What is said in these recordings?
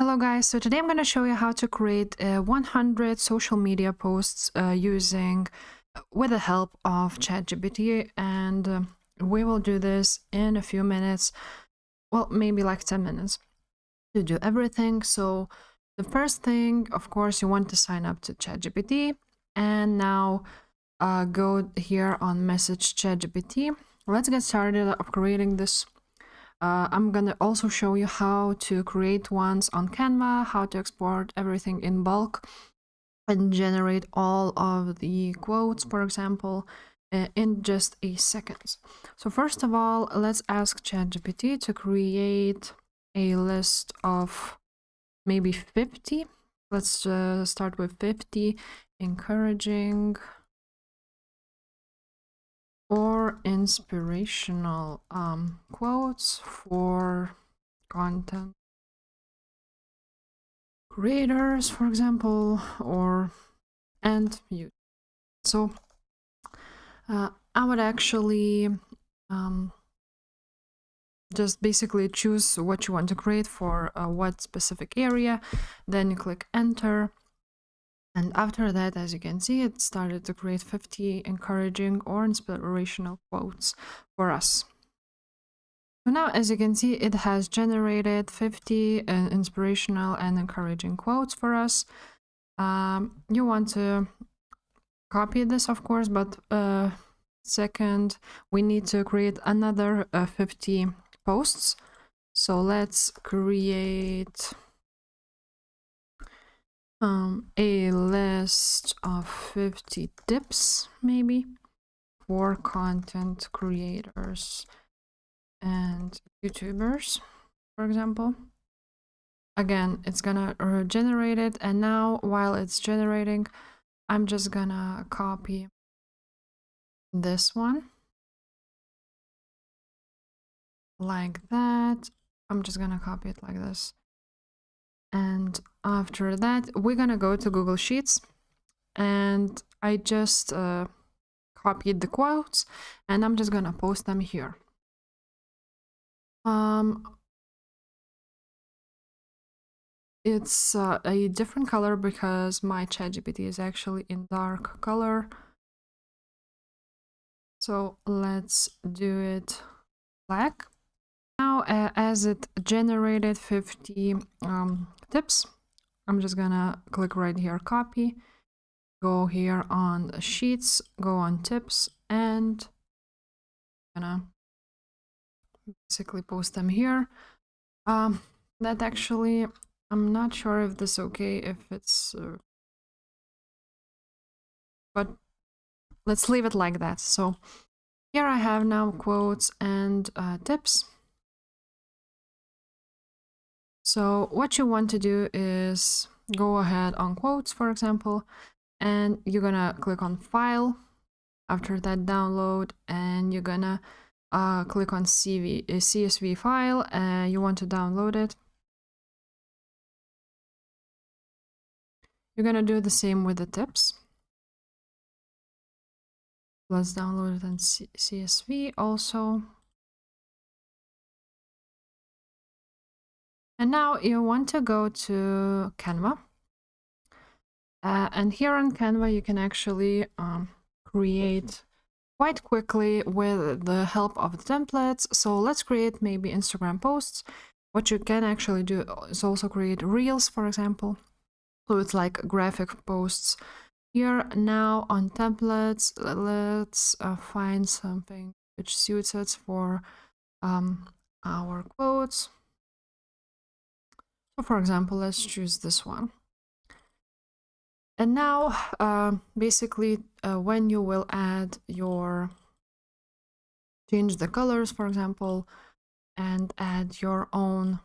Hello guys, so today I'm going to show you how to create 100 social media posts with the help of ChatGPT, and we will do this in a few minutes, well, maybe like 10 minutes to do everything. So the first thing, of course, you want to sign up to ChatGPT, and now go here on message ChatGPT. Let's get started of creating this. I'm gonna also show you how to create ones on Canva, how to export everything in bulk and generate all of the quotes, for example, in just a second. So first of all, let's ask ChatGPT to create a list of maybe 50. Let's start with 50 encouraging or inspirational quotes for content creators, for example, and you. So I would actually just basically choose what you want to create for what specific area. Then you click enter. And after that, as you can see, it started to create 50 encouraging or inspirational quotes for us. So now, as you can see, it has generated 50 inspirational and encouraging quotes for us. You want to copy this, of course, but second, we need to create another 50 posts. So let's create a list of 50 tips, maybe, for content creators and YouTubers, for example. Again, it's gonna generate it, and now while it's generating, I'm just gonna copy this one like that. I'm just gonna copy it like this. And after that, we're gonna go to Google Sheets, and I just copied the quotes, and I'm just gonna post them here. It's a different color because my ChatGPT is actually in dark color. So let's do it black. Now, as it generated 50 tips, I'm just gonna click right here, copy, go here on sheets, go on tips, and gonna basically post them here. That actually, I'm not sure if this is okay, if it's, but let's leave it like that. So here I have now quotes and tips. So what you want to do is go ahead on quotes, for example, and you're gonna click on file. After that, download, and you're gonna click on CSV file. You want to download it. You're gonna do the same with the tips. Let's download it in CSV also. And now you want to go to Canva. And here on Canva, you can actually create quite quickly with the help of the templates. So let's create maybe Instagram posts. What you can actually do is also create reels, for example. So it's like graphic posts. Here now on templates, let's find something which suits us for our quotes. So for example, let's choose this one. And now, basically, when you will change the colors, for example, and add your own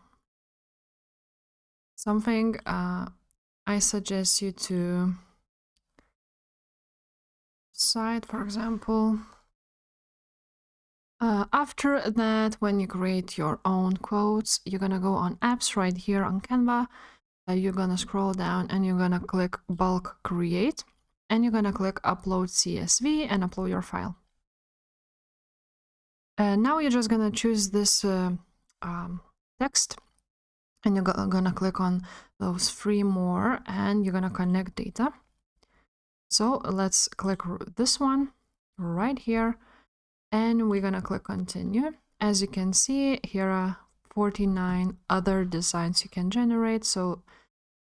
something, I suggest you to site, for example. After that, when you create your own quotes, you're gonna go on apps right here on Canva. You're gonna scroll down and you're gonna click bulk create, and you're gonna click upload CSV and upload your file. Now you're just gonna choose this text, and you're gonna click on those 3 more, and you're gonna connect data. So let's click this one right here, and we're gonna click continue. As you can see, here are 49 other designs you can generate. So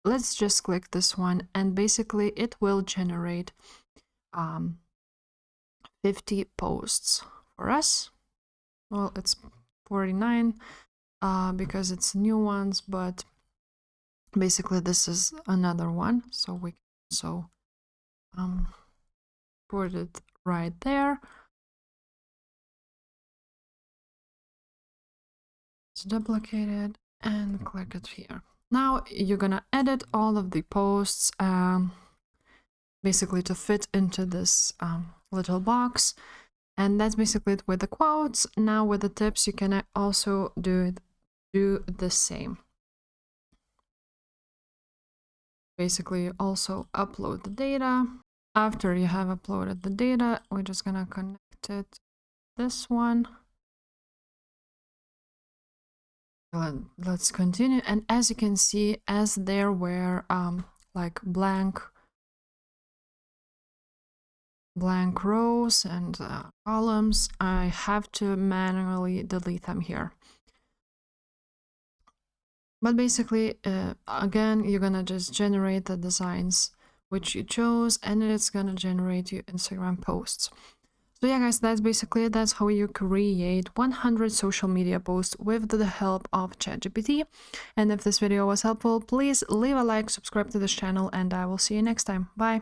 let's just click this one, and basically it will generate 50 posts for us. Well, it's 49 because it's new ones, but basically this is another one. So we can also put it right there. Let's duplicate it and click it here. Now you're gonna edit all of the posts basically to fit into this little box. And that's basically it with the quotes. Now with the tips, you can also do the same. Basically also upload the data. After you have uploaded the data, we're just gonna connect it to this one. Let's continue. And as you can see, as there were like blank rows and columns, I have to manually delete them here. But basically, again, you're gonna just generate the designs which you chose, and it's gonna generate your Instagram posts. So yeah, guys, that's basically it. That's how you create 100 social media posts with the help of ChatGPT. And if this video was helpful, please leave a like, subscribe to this channel, and I will see you next time. Bye!